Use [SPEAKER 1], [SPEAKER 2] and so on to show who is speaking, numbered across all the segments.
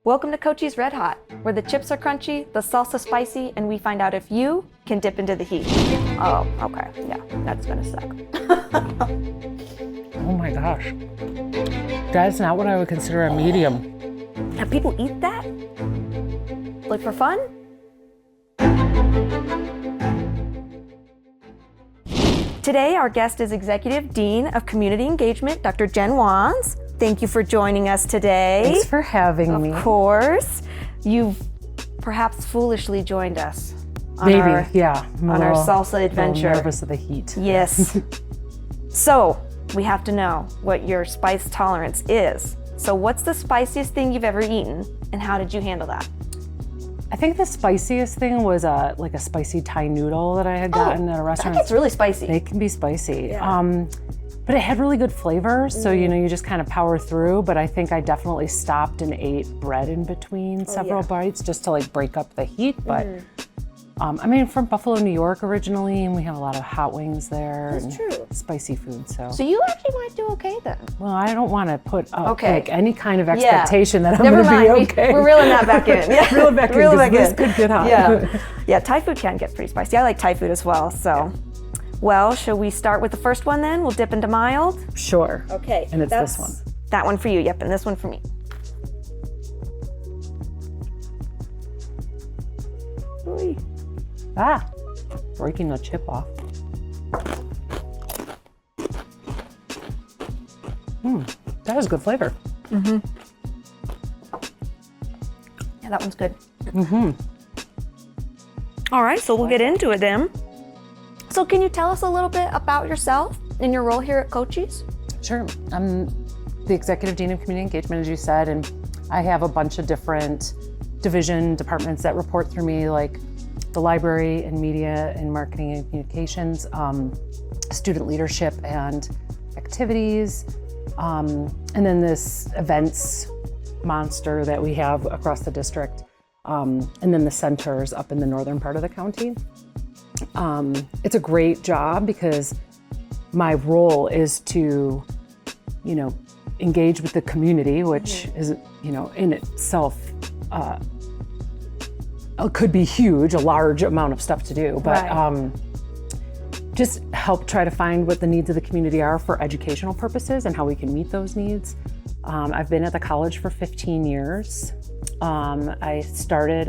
[SPEAKER 1] Welcome to Cochise Red Hot, where the chips are crunchy, the salsa spicy, and we find out if you can dip into the heat. Oh, okay, yeah, that's gonna suck.
[SPEAKER 2] Oh my gosh. That's not what I would consider a medium.
[SPEAKER 1] Now, people eat that? Like for fun? Today, our guest is Executive Dean of Community Engagement, Dr. Jen Wands. Thank you for joining us today.
[SPEAKER 2] Thanks for having me.
[SPEAKER 1] Of course. You've perhaps foolishly joined us on
[SPEAKER 2] Maybe,
[SPEAKER 1] our,
[SPEAKER 2] yeah.
[SPEAKER 1] on our salsa adventure.
[SPEAKER 2] I'm nervous of the heat.
[SPEAKER 1] Yes. So, we have to know what your spice tolerance is. So what's the spiciest thing you've ever eaten, and how did you handle that?
[SPEAKER 2] I think the spiciest thing was a spicy Thai noodle that I had gotten at a restaurant.
[SPEAKER 1] That gets really spicy.
[SPEAKER 2] They can be spicy.
[SPEAKER 1] Yeah.
[SPEAKER 2] But it had really good flavor, so you just kind of power through. But I think I definitely stopped and ate bread in between several bites just to like break up the heat. But I'm from Buffalo, New York originally, and we have a lot of hot wings there.
[SPEAKER 1] That's
[SPEAKER 2] and
[SPEAKER 1] true.
[SPEAKER 2] Spicy food, so.
[SPEAKER 1] So you actually might do okay then.
[SPEAKER 2] Well, I don't want to put up like any kind of expectation that I'm
[SPEAKER 1] Never
[SPEAKER 2] going to be
[SPEAKER 1] mind.
[SPEAKER 2] okay.
[SPEAKER 1] We're reeling that back in. Yeah.
[SPEAKER 2] Reel it back in,
[SPEAKER 1] Reel it back
[SPEAKER 2] this
[SPEAKER 1] in.
[SPEAKER 2] could get hot.
[SPEAKER 1] Yeah, Thai food can get pretty spicy. I like Thai food as well, so. Well, shall we start with the first one then? We'll dip into mild.
[SPEAKER 2] Sure.
[SPEAKER 1] Okay.
[SPEAKER 2] And it's this one.
[SPEAKER 1] That one for you, yep, and this one for me.
[SPEAKER 2] Ooh. Breaking the chip off. That has good flavor.
[SPEAKER 1] Yeah, that one's good. All right, so we'll get into it then. So can you tell us a little bit about yourself and your role here at Cochise?
[SPEAKER 2] Sure. I'm the Executive Dean of Community Engagement, as you said, and I have a bunch of different departments that report through me, like the library and media and marketing and communications, student leadership and activities, and then this events monster that we have across the district, and then the centers up in the northern part of the county. It's a great job because my role is to, engage with the community, which is, in itself, could be huge, a large amount of stuff to do, but just help try to find what the needs of the community are for educational purposes and how we can meet those needs. I've been at the college for 15 years. I started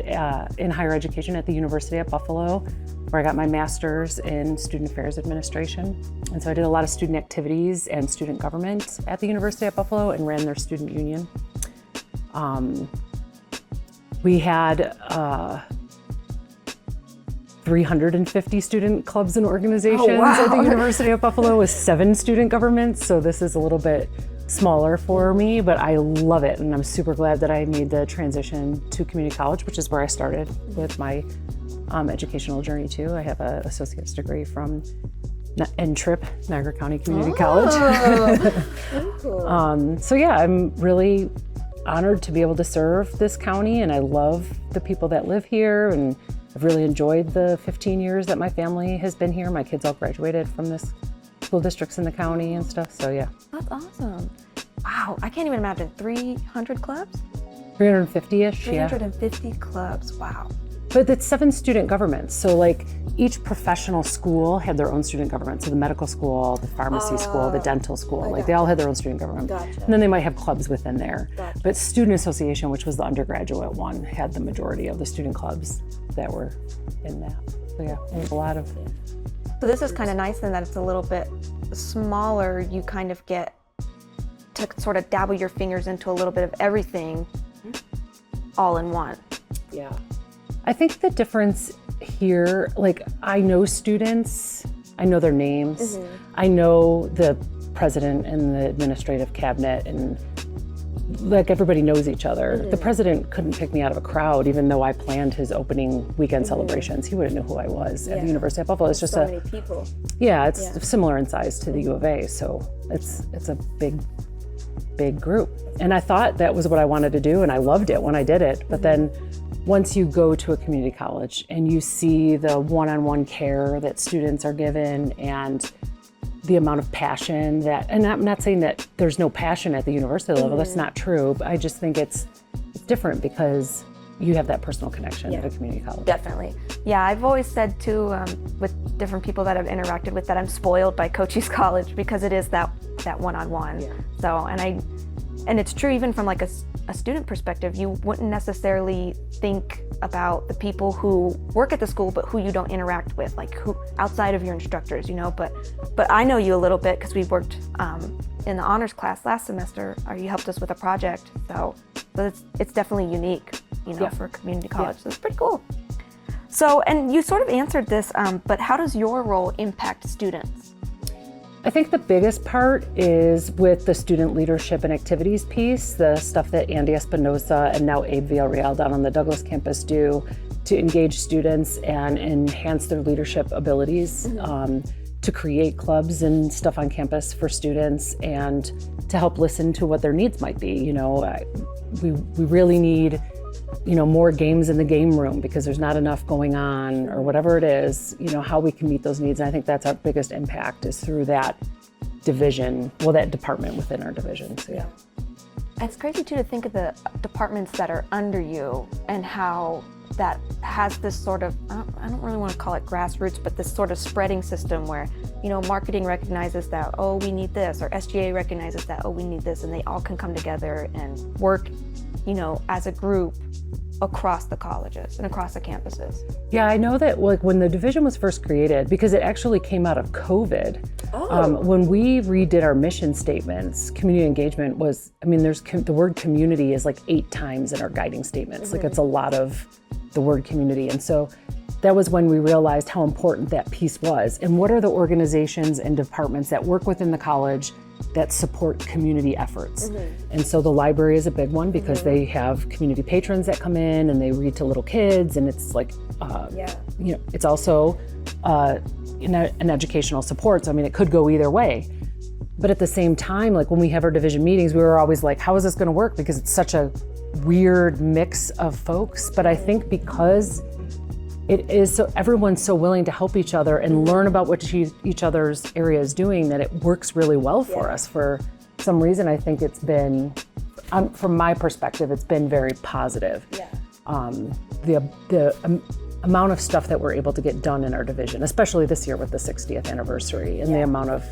[SPEAKER 2] in higher education at the University at Buffalo, where I got my master's in student affairs administration. And so I did a lot of student activities and student government at the University at Buffalo and ran their student union. We had 350 student clubs and organizations at the University of Buffalo with 7 student governments. So this is a little bit smaller for me, but I love it. And I'm super glad that I made the transition to community college, which is where I started with my educational journey too. I have an associate's degree from NTRIP, Niagara County Community College. So yeah, I'm really honored to be able to serve this county, and I love the people that live here, and I've really enjoyed the 15 years that my family has been here. My kids all graduated from this school districts in the county and stuff, so yeah.
[SPEAKER 1] That's awesome. Wow, I can't even imagine 300 clubs?
[SPEAKER 2] 350-ish,
[SPEAKER 1] 350 clubs, wow.
[SPEAKER 2] But it's 7 student governments. So like each professional school had their own student government. So the medical school, the pharmacy school, the dental school, they all had their own student government.
[SPEAKER 1] Gotcha.
[SPEAKER 2] And then they might have clubs within there. Gotcha. But student association, which was the undergraduate one, had the majority of the student clubs that were in that. So yeah, there's a lot of.
[SPEAKER 1] So this is kind of nice in that it's a little bit smaller. You kind of get to sort of dabble your fingers into a little bit of everything all in one.
[SPEAKER 2] Yeah. I think the difference here, like I know students, I know their names, I know the president and the administrative cabinet, and like everybody knows each other. The president couldn't pick me out of a crowd, even though I planned his opening weekend celebrations. He wouldn't know who I was at the University of Buffalo. It's just
[SPEAKER 1] so many people.
[SPEAKER 2] Yeah, it's similar in size to the U of A, so it's a big group. And I thought that was what I wanted to do, and I loved it when I did it. But then once you go to a community college and you see the one-on-one care that students are given and the amount of passion that, and I'm not saying that there's no passion at the university level, that's not true, but I just think it's different because you have that personal connection at a community college.
[SPEAKER 1] Definitely. Yeah, I've always said too, with different people that I've interacted with, that I'm spoiled by Cochise College because it is that one-on-one.
[SPEAKER 2] Yeah.
[SPEAKER 1] So, and it's true even from like a student perspective, you wouldn't necessarily think about the people who work at the school but who you don't interact with, like who outside of your instructors, you know, but I know you a little bit because we worked in the honors class last semester, or you helped us with a project. So it's definitely unique, you know, for a community college. So it's pretty cool. So, and you sort of answered this, but how does your role impact students?
[SPEAKER 2] I think the biggest part is with the student leadership and activities piece, the stuff that Andy Espinosa and now Abe Villarreal down on the Douglas campus do to engage students and enhance their leadership abilities, to create clubs and stuff on campus for students and to help listen to what their needs might be. You know, we really need, you know, more games in the game room because there's not enough going on or whatever it is, you know, how we can meet those needs. And I think that's our biggest impact is through that division, well, that department within our division. So yeah.
[SPEAKER 1] It's crazy too to think of the departments that are under you and how that has this sort of, I don't really want to call it grassroots, but this sort of spreading system where, you know, marketing recognizes that, oh, we need this, or SGA recognizes that, oh, we need this, and they all can come together and work, you know, as a group across the colleges and across the campuses.
[SPEAKER 2] Yeah, I know that like when the division was first created, because it actually came out of COVID, when we redid our mission statements, community engagement was, I mean, there's the word community is like 8 times in our guiding statements. Like it's a lot of the word community. And so that was when we realized how important that piece was. And what are the organizations and departments that work within the college that support community efforts? And so the library is a big one because they have community patrons that come in and they read to little kids, and it's like, you know, it's also an educational support. So I mean, it could go either way. But at the same time, like when we have our division meetings, we were always like, how is this going to work? Because it's such a weird mix of folks. But I think because it is so, everyone's so willing to help each other and learn about what each other's area is doing, that it works really well for us. For some reason, I think it's been, from my perspective, it's been very positive. The amount of stuff that we're able to get done in our division, especially this year with the 60th anniversary, and the amount of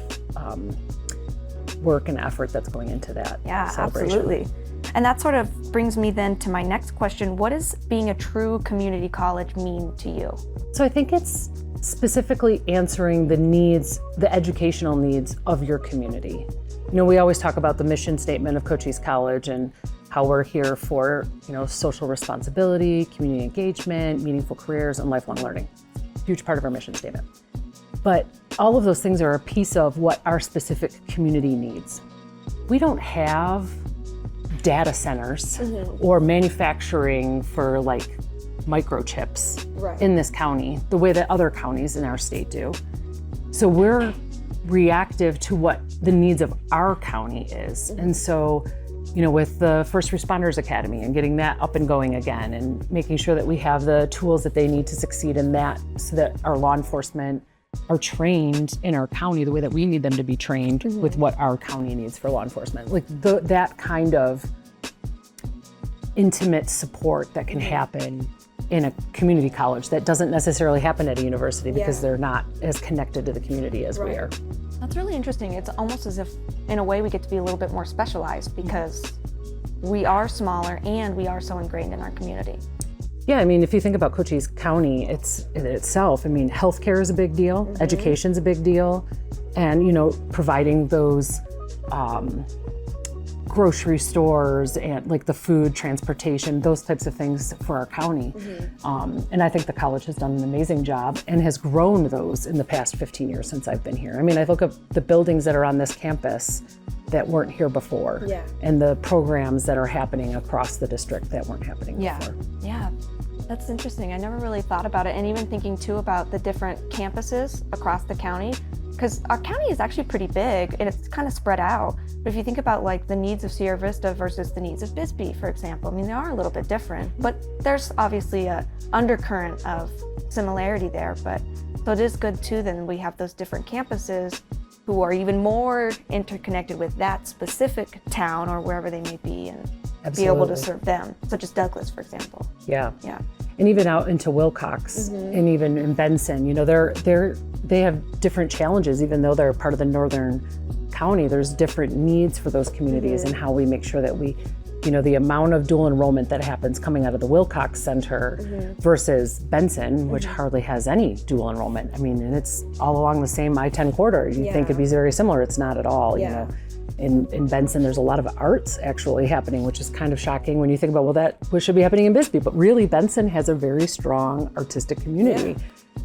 [SPEAKER 2] work and effort that's going into that celebration.
[SPEAKER 1] Absolutely. And that sort of brings me then to my next question. What does being a true community college mean to you?
[SPEAKER 2] So I think it's specifically answering the needs, the educational needs of your community. You know, we always talk about the mission statement of Cochise College and how we're here for, you know, social responsibility, community engagement, meaningful careers, and lifelong learning. Huge part of our mission statement. But all of those things are a piece of what our specific community needs. We don't have data centers or manufacturing for like microchips in this county the way that other counties in our state do. So we're reactive to what the needs of our county is. And so, you know, with the First Responders Academy and getting that up and going again and making sure that we have the tools that they need to succeed in that so that our law enforcement are trained in our county the way that we need them to be trained with what our county needs for law enforcement. Like that kind of intimate support that can happen in a community college that doesn't necessarily happen at a university because they're not as connected to the community as we are.
[SPEAKER 1] That's really interesting. It's almost as if, in a way, we get to be a little bit more specialized because we are smaller and we are so ingrained in our community.
[SPEAKER 2] Yeah, I mean, if you think about Cochise County, it's in itself, I mean, healthcare is a big deal, education's a big deal, and, you know, providing those grocery stores and like the food, transportation, those types of things for our county. And I think the college has done an amazing job and has grown those in the past 15 years since I've been here. I mean, I look at the buildings that are on this campus that weren't here before and the programs that are happening across the district that weren't happening before.
[SPEAKER 1] Yeah, that's interesting. I never really thought about it. And even thinking too about the different campuses across the county, because our county is actually pretty big and it's kind of spread out. But if you think about like the needs of Sierra Vista versus the needs of Bisbee, for example, I mean, they are a little bit different, but there's obviously a undercurrent of similarity there. But so it is good too, then we have those different campuses who are even more interconnected with that specific town or wherever they may be. And be able to
[SPEAKER 2] Absolutely.
[SPEAKER 1] serve them, such as Douglas, for example.
[SPEAKER 2] Yeah.
[SPEAKER 1] Yeah.
[SPEAKER 2] And even out into Wilcox and even in Benson, you know, they have different challenges, even though they're part of the northern county. There's different needs for those communities and how we make sure that we, you know, the amount of dual enrollment that happens coming out of the Wilcox Center versus Benson, which hardly has any dual enrollment. I mean, and it's all along the same I-10 corridor. You think it'd be very similar. It's not at all, you know. In Benson, there's a lot of arts actually happening, which is kind of shocking when you think about, well, that what should be happening in Bisbee. But really, Benson has a very strong artistic community.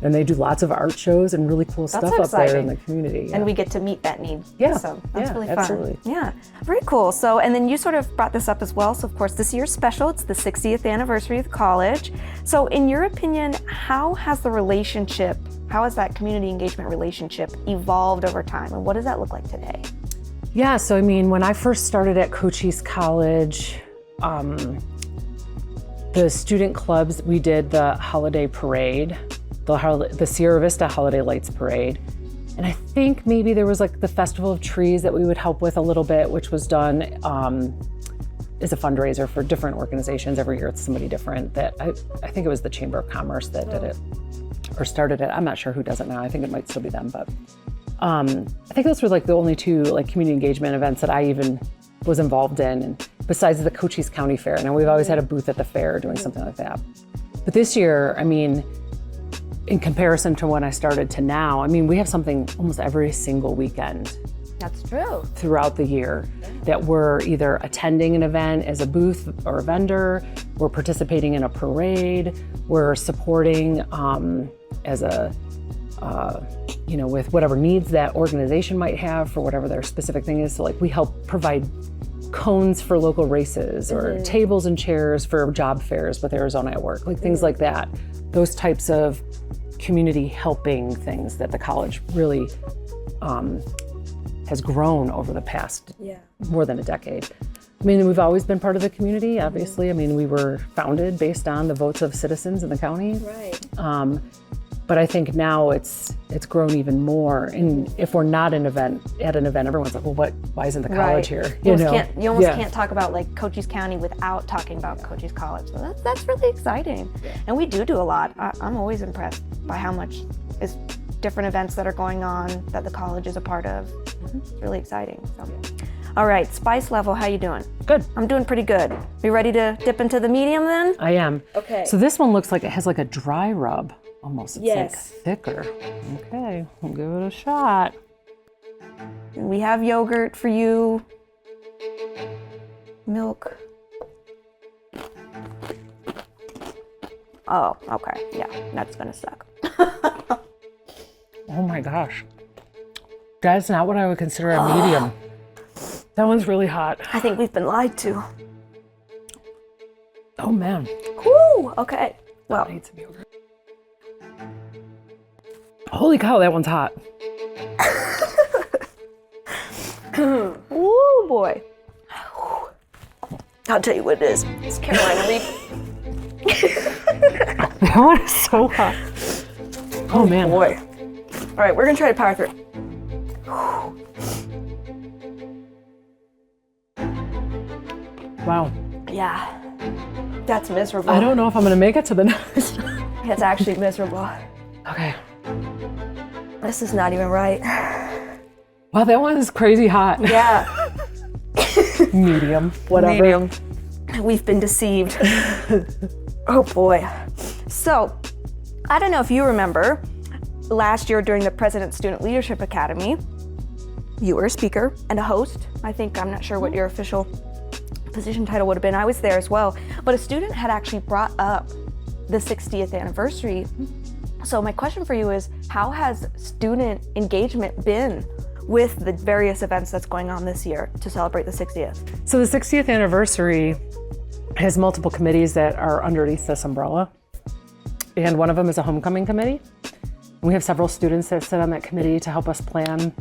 [SPEAKER 2] And they do lots of art shows and really cool stuff up there in the community.
[SPEAKER 1] And we get to meet that need.
[SPEAKER 2] Yeah.
[SPEAKER 1] So that's really fun.
[SPEAKER 2] Absolutely.
[SPEAKER 1] Yeah. Very cool. So, and then you sort of brought this up as well. So of course, this year's special, it's the 60th anniversary of the college. So in your opinion, how has that community engagement relationship evolved over time? And what does that look like today?
[SPEAKER 2] Yeah, so I mean, when I first started at Cochise College, the student clubs, we did the holiday parade, the Sierra Vista Holiday Lights Parade. And I think maybe there was like the Festival of Trees that we would help with a little bit, which was done as a fundraiser for different organizations. Every year it's somebody different. That I think it was the Chamber of Commerce that did it or started it. I'm not sure who does it now. I think it might still be them, but I think those were like the only two like community engagement events that I even was involved in, and besides the Cochise County Fair. Now we've always had a booth at the fair doing something like that. But this year, I mean, in comparison to when I started to now, I mean, we have something almost every single weekend
[SPEAKER 1] That's true.
[SPEAKER 2] throughout the year that we're either attending an event as a booth or a vendor, we're participating in a parade, we're supporting as a you know, with whatever needs that organization might have for whatever their specific thing is. So like we help provide cones for local races or tables and chairs for job fairs with Arizona at Work, like things like that. Those types of community helping things that the college really has grown over the past more than a decade. I mean, we've always been part of the community, obviously. I mean, we were founded based on the votes of citizens in the county.
[SPEAKER 1] Right.
[SPEAKER 2] But I think now it's grown even more. And if we're not at an event, everyone's like, well, why isn't the college here?
[SPEAKER 1] You almost can't talk about like Cochise County without talking about Cochise College. So that's really exciting. And we do a lot. I'm always impressed by how much is different events that are going on that the college is a part of. It's really exciting. So. All right, spice level, how you doing?
[SPEAKER 2] Good.
[SPEAKER 1] I'm doing pretty good. You ready to dip into the medium then?
[SPEAKER 2] I am.
[SPEAKER 1] Okay.
[SPEAKER 2] So this one looks like it has like a dry rub almost. It's like
[SPEAKER 1] Yes.
[SPEAKER 2] thicker. Okay, we'll give it a shot.
[SPEAKER 1] We have yogurt for you. Milk. Oh, okay. Yeah, that's gonna suck.
[SPEAKER 2] Oh my gosh. That's not what I would consider a medium. That one's really hot.
[SPEAKER 1] I think we've been lied to.
[SPEAKER 2] Oh man.
[SPEAKER 1] Woo! Okay.
[SPEAKER 2] I
[SPEAKER 1] Well,
[SPEAKER 2] need some yogurt. Holy cow, that one's hot.
[SPEAKER 1] woo boy. I'll tell you what it is. It's Carolina Reaper.
[SPEAKER 2] That one is so hot. Oh man.
[SPEAKER 1] Boy. All right, we're gonna try to power through.
[SPEAKER 2] Wow.
[SPEAKER 1] Yeah. That's miserable.
[SPEAKER 2] I don't know if I'm gonna make it to the next.
[SPEAKER 1] It's actually miserable.
[SPEAKER 2] Okay.
[SPEAKER 1] This is not even right.
[SPEAKER 2] Wow, that one is crazy hot.
[SPEAKER 1] Yeah.
[SPEAKER 2] Medium. Whatever.
[SPEAKER 1] Medium. We've been deceived. Oh boy. So, I don't know if you remember, last year during the President's Student Leadership Academy, you were a speaker and a host. I'm not sure what your official position title would have been. I was there as well. But a student had actually brought up the 60th anniversary. So my question for you is, how has student engagement been with the various events that's going on this year to celebrate the 60th?
[SPEAKER 2] So the 60th anniversary has multiple committees that are underneath this umbrella. And one of them is a homecoming committee. We have several students that sit on that committee to help us plan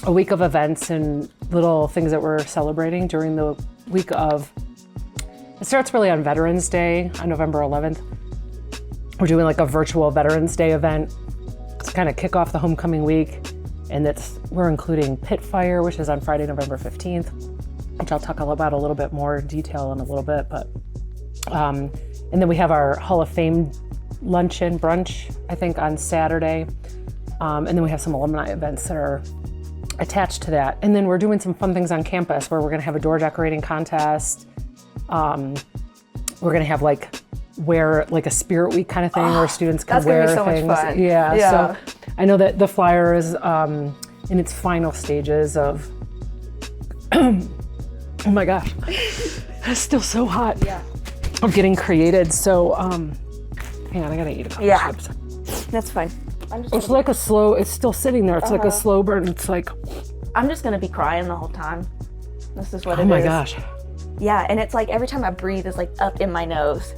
[SPEAKER 2] a week of events and little things that we're celebrating during the week of, it starts really on Veterans Day on November 11th. We're doing like a virtual Veterans Day event to kind of kick off the homecoming week. And we're including Pit Fire, which is on Friday, November 15th. which I'll talk about a little bit more detail in a little bit. But and then we have our Hall of Fame luncheon brunch, I think, on Saturday. And then we have some alumni events that are attached to that. And then we're doing some fun things on campus where we're going to have a door decorating contest. We're going to have wear a spirit week kind of thing where students can wear
[SPEAKER 1] so
[SPEAKER 2] things.
[SPEAKER 1] Much fun.
[SPEAKER 2] Yeah. So I know that the flyer is in its final stages of, oh my gosh, it's still so hot.
[SPEAKER 1] Yeah.
[SPEAKER 2] Of getting created. So, hang on, I gotta eat a couple chips.
[SPEAKER 1] That's fine.
[SPEAKER 2] It's like a slow, it's still sitting there. It's like a slow burn. It's like,
[SPEAKER 1] I'm just gonna be crying the whole time. This is what it is.
[SPEAKER 2] oh my gosh.
[SPEAKER 1] Yeah, and it's like every time I breathe, it's like up in my nose.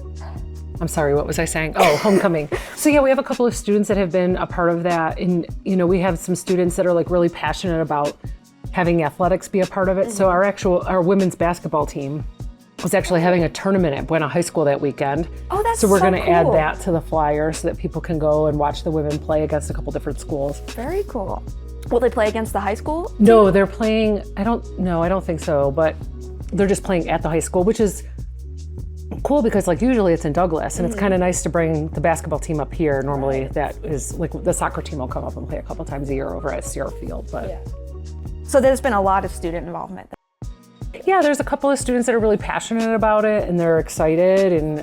[SPEAKER 2] I'm sorry, what was I saying? Oh, homecoming. So yeah, we have a couple of students that have been a part of that. And, we have some students that are really passionate about having athletics be a part of it. So our women's basketball team was actually having a tournament at Buena High School that weekend.
[SPEAKER 1] Oh, that's
[SPEAKER 2] so we're going to
[SPEAKER 1] cool.
[SPEAKER 2] add that to the flyer so that people can go and watch the women play against a couple different schools.
[SPEAKER 1] Very cool. Will they play against the high school team?
[SPEAKER 2] No, they're playing, I don't think so, but they're just playing at the high school, which is cool because usually it's in Douglas, and it's kind of nice to bring the basketball team up here. Normally that is the soccer team will come up and play a couple times a year over at Sierra Field. But
[SPEAKER 1] So there's been a lot of student involvement.
[SPEAKER 2] yeah, there's a couple of students that are really passionate about it and they're excited, and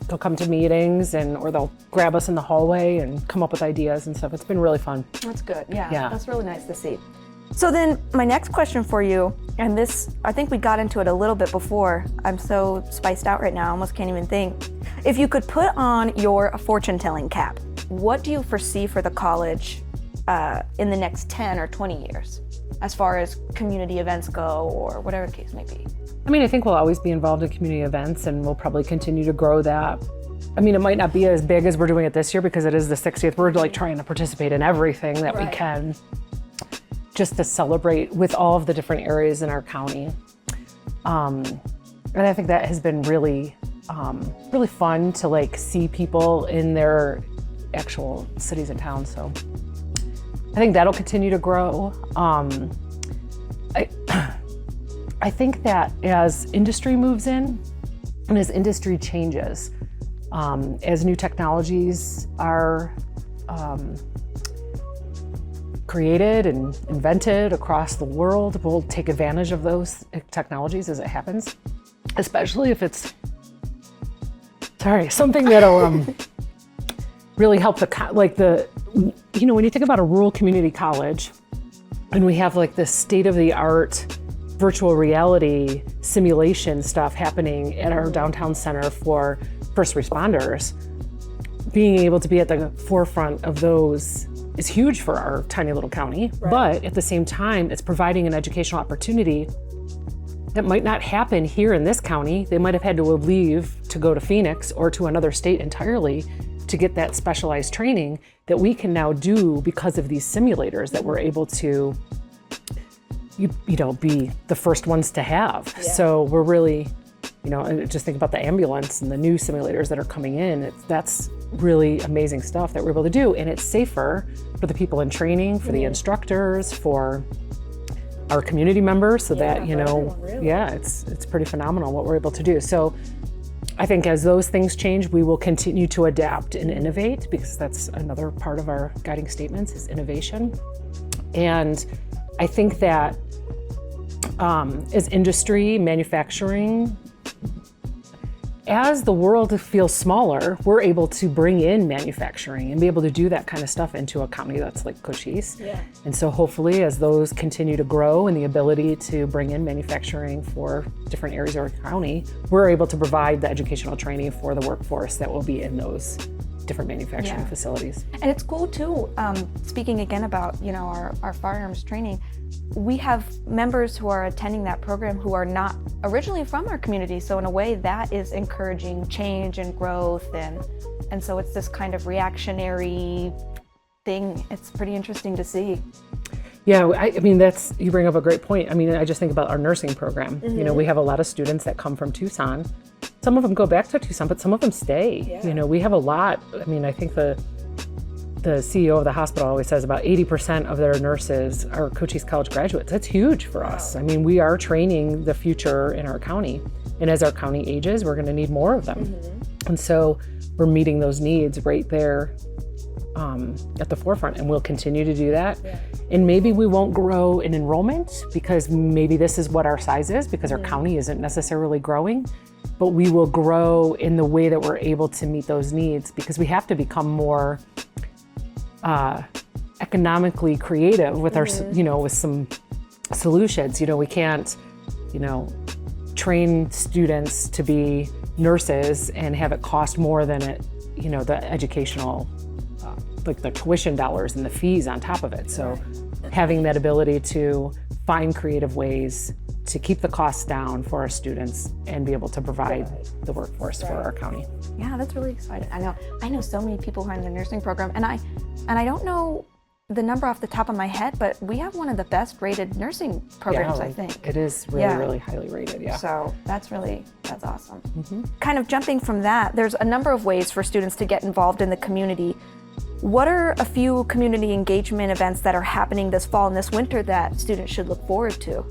[SPEAKER 2] they'll come to meetings or they'll grab us in the hallway and come up with ideas and stuff. It's been really fun.
[SPEAKER 1] That's good. Yeah. That's really nice to see. So then my next question for you, and this, I think we got into it a little bit before. I'm so spiced out right now, I almost can't even think. If you could put on your fortune-telling cap, what do you foresee for the college in the next 10 or 20 years, as far as community events go, or whatever the case may be?
[SPEAKER 2] I think we'll always be involved in community events, and we'll probably continue to grow that. It might not be as big as we're doing it this year because it is the 60th. We're trying to participate in everything that we can, just to celebrate with all of the different areas in our county. And I think that has been really, really fun to see people in their actual cities and towns. So I think that'll continue to grow. I think that as industry moves in and as industry changes, as new technologies are created and invented across the world, we'll take advantage of those technologies as it happens, especially if it's, something that'll really help when you think about a rural community college and we have this state-of-the-art virtual reality simulation stuff happening at our downtown center for first responders, being able to be at the forefront of those is huge for our tiny little county. But at the same time, it's providing an educational opportunity that might not happen here in this county. They might have had to leave to go to Phoenix or to another state entirely to get that specialized training that we can now do because of these simulators that we're able to be the first ones to have. So we're really, just think about the ambulance and the new simulators that are coming in. That's really amazing stuff that we're able to do, and it's safer for the people in training, for the instructors, for our community members, so that it's pretty phenomenal what we're able to do. So I think as those things change, we will continue to adapt and innovate, because that's another part of our guiding statements is innovation. And I think that as industry, manufacturing, as the world feels smaller, we're able to bring in manufacturing and be able to do that kind of stuff into a county that's like Cochise. And so hopefully as those continue to grow and the ability to bring in manufacturing for different areas of our county, we're able to provide the educational training for the workforce that will be in those different manufacturing facilities.
[SPEAKER 1] And it's cool too, speaking again about our firearms training, we have members who are attending that program who are not originally from our community, so in a way that is encouraging change and growth, and so it's this kind of reactionary thing. It's pretty interesting to see.
[SPEAKER 2] Yeah, I mean, you bring up a great point. I mean, I just think about our nursing program. We have a lot of students that come from Tucson. Some of them go back to Tucson, but some of them stay. We have a lot. I mean, I think the CEO of the hospital always says about 80% of their nurses are Cochise College graduates. That's huge for us. I mean, we are training the future in our county. And as our county ages, we're going to need more of them. And so we're meeting those needs right there at the forefront, and we'll continue to do that. And maybe we won't grow in enrollment because maybe this is what our size is, because our county isn't necessarily growing, but we will grow in the way that we're able to meet those needs, because we have to become more economically creative with our, with some solutions. We can't, train students to be nurses and have it cost more than it, the educational, like the tuition dollars and the fees on top of it. So having that ability to find creative ways to keep the costs down for our students and be able to provide the workforce for our county.
[SPEAKER 1] Yeah, that's really exciting. I know so many people who are in the nursing program, and I don't know the number off the top of my head, but we have one of the best rated nursing programs, I think.
[SPEAKER 2] It is really, really highly rated,
[SPEAKER 1] So that's awesome. Kind of jumping from that, there's a number of ways for students to get involved in the community. What are a few community engagement events that are happening this fall and this winter that students should look forward to?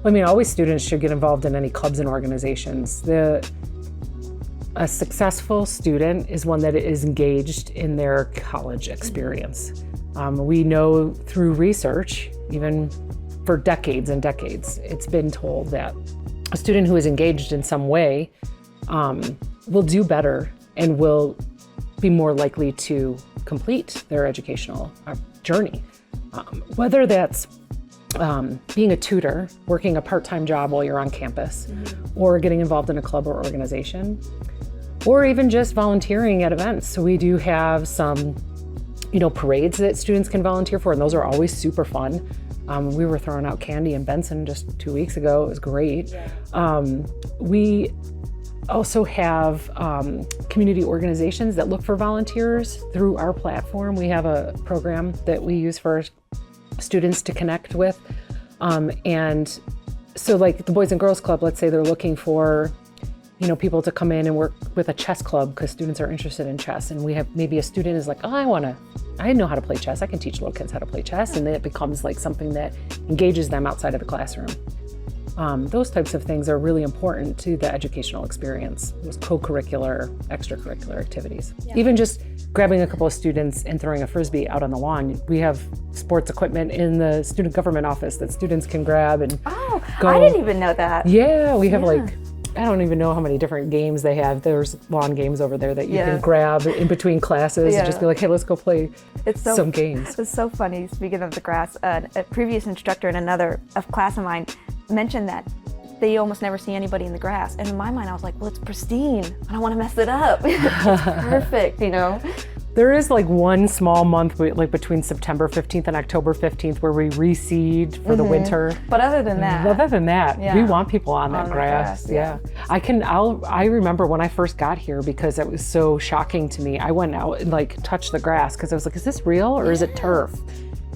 [SPEAKER 2] I mean, always students should get involved in any clubs and organizations. A successful student is one that is engaged in their college experience. We know through research, even for decades and decades, it's been told that a student who is engaged in some way will do better and will be more likely to complete their educational journey. Whether that's being a tutor, working a part-time job while you're on campus, or getting involved in a club or organization, or even just volunteering at events. So we do have some, parades that students can volunteer for, and those are always super fun. We were throwing out candy in Benson just 2 weeks ago. It was great. We also have community organizations that look for volunteers through our platform. We have a program that we use for students to connect with. And so like the Boys and Girls Club, let's say they're looking for people to come in and work with a chess club because students are interested in chess. And we have maybe a student is like, oh, I know how to play chess. I can teach little kids how to play chess. And then it becomes like something that engages them outside of the classroom. Those types of things are really important to the educational experience, those co-curricular, extracurricular activities. Even just grabbing a couple of students and throwing a Frisbee out on the lawn. We have sports equipment in the student government office that students can grab and go.
[SPEAKER 1] I didn't even know that.
[SPEAKER 2] Yeah, we have I don't even know how many different games they have. There's lawn games over there that you can grab in between classes and just be like, hey, let's go play some games.
[SPEAKER 1] It's so funny. Speaking of the grass, a previous instructor in another class of mine mentioned that they almost never see anybody in the grass. And in my mind, I was like, well, it's pristine. I don't want to mess it up. It's perfect,
[SPEAKER 2] There is like one small month, like between September 15th and October 15th, where we reseed for the winter.
[SPEAKER 1] But other than that,
[SPEAKER 2] we want people on that grass. I remember when I first got here, because it was so shocking to me, I went out and like touched the grass because I was like, is this real or is it turf?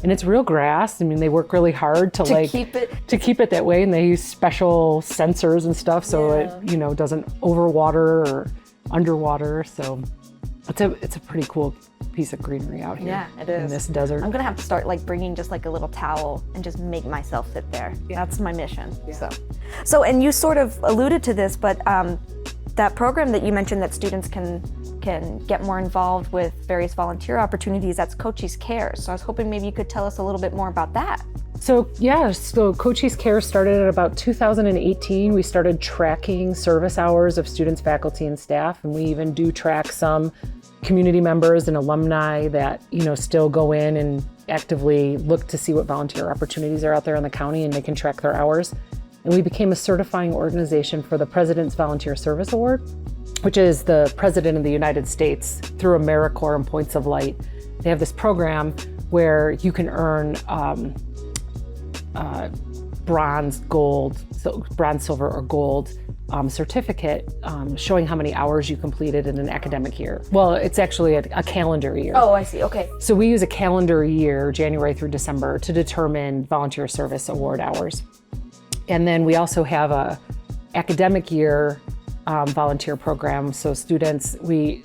[SPEAKER 2] And it's real grass. I mean, they work really hard to keep it that way, and they use special sensors and stuff so it doesn't overwater or underwater. So it's a pretty cool piece of greenery out here.
[SPEAKER 1] Yeah, it is.
[SPEAKER 2] In this desert.
[SPEAKER 1] I'm gonna have to start bringing just like a little towel and just make myself sit there. That's my mission. So and you sort of alluded to this, but that program that you mentioned that students can get more involved with various volunteer opportunities, that's Cochise Cares. So I was hoping maybe you could tell us a little bit more about that.
[SPEAKER 2] So Cochise Cares started at about 2018. We started tracking service hours of students, faculty, and staff, and we even do track some community members and alumni that still go in and actively look to see what volunteer opportunities are out there in the county, and they can track their hours. And we became a certifying organization for the President's Volunteer Service Award, which is the President of the United States through AmeriCorps and Points of Light. They have this program where you can earn bronze, silver, or gold certificate showing how many hours you completed in an academic year. Well, it's actually a calendar year.
[SPEAKER 1] Oh, I see. Okay.
[SPEAKER 2] So we use a calendar year, January through December, to determine volunteer service award hours. And then we also have a academic year volunteer program. So students, we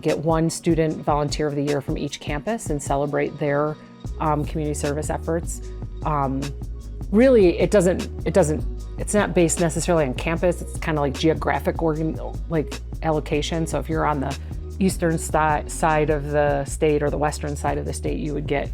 [SPEAKER 2] get one student volunteer of the year from each campus and celebrate their community service efforts. Really, it's not based necessarily on campus. It's kind of like geographic allocation. So if you're on the eastern side of the state or the western side of the state, you would get,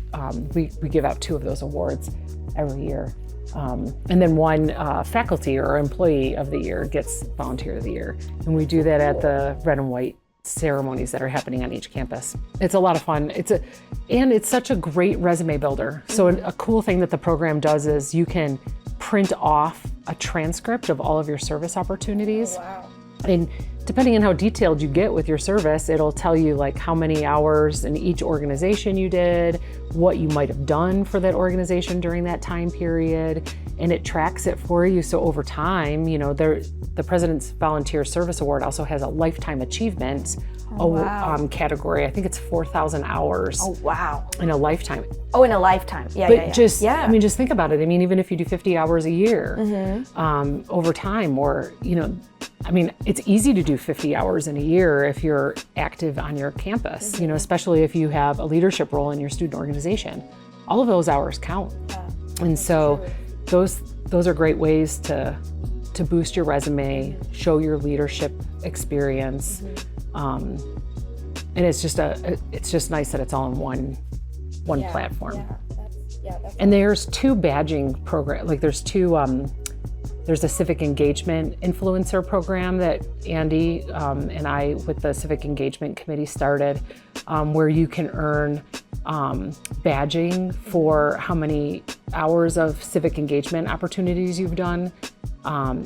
[SPEAKER 2] we give out 2 of those awards every year. And then one faculty or employee of the year gets volunteer of the year. And we do that at the red and white ceremonies that are happening on each campus. It's a lot of fun. And it's such a great resume builder. So a cool thing that the program does is you can print off a transcript of all of your service opportunities.
[SPEAKER 1] Oh, wow.
[SPEAKER 2] And depending on how detailed you get with your service, it'll tell you like how many hours in each organization you did, what you might have done for that organization during that time period, and it tracks it for you. So over time, the President's Volunteer Service Award also has a lifetime achievement category. I think it's 4,000 hours.
[SPEAKER 1] Oh, wow.
[SPEAKER 2] In a lifetime.
[SPEAKER 1] Oh, in a lifetime. Yeah,
[SPEAKER 2] but just think about it. I mean, even if you do 50 hours a year, over time, or, it's easy to do 50 hours in a year if you're active on your campus, especially if you have a leadership role in your student organization. All of those hours count. Yeah. And so those are great ways to boost your resume, show your leadership experience. And it's just nice that it's all in one platform. Yeah, and there's 2 badging programs, like there's 2, there's a civic engagement influencer program that Andy and I with the Civic Engagement Committee started, where you can earn badging for how many hours of civic engagement opportunities you've done.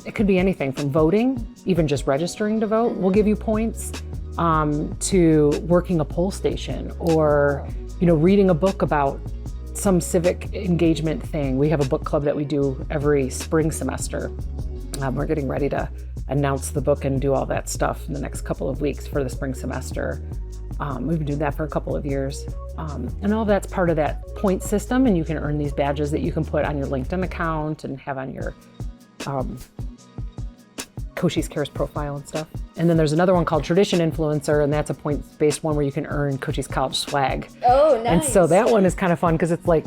[SPEAKER 2] It could be anything from voting, even just registering to vote will give you points, to working a poll station or, reading a book about some civic engagement thing. We have a book club that we do every spring semester. We're getting ready to announce the book and do all that stuff in the next couple of weeks for the spring semester. We've been doing that for a couple of years. And all of that's part of that point system, and you can earn these badges that you can put on your LinkedIn account and have on your Cochise Cares profile and stuff. And then there's another one called Tradition Influencer, and that's a points-based one where you can earn Cochise College swag.
[SPEAKER 3] Oh, nice.
[SPEAKER 2] And so that one is kind of fun because it's like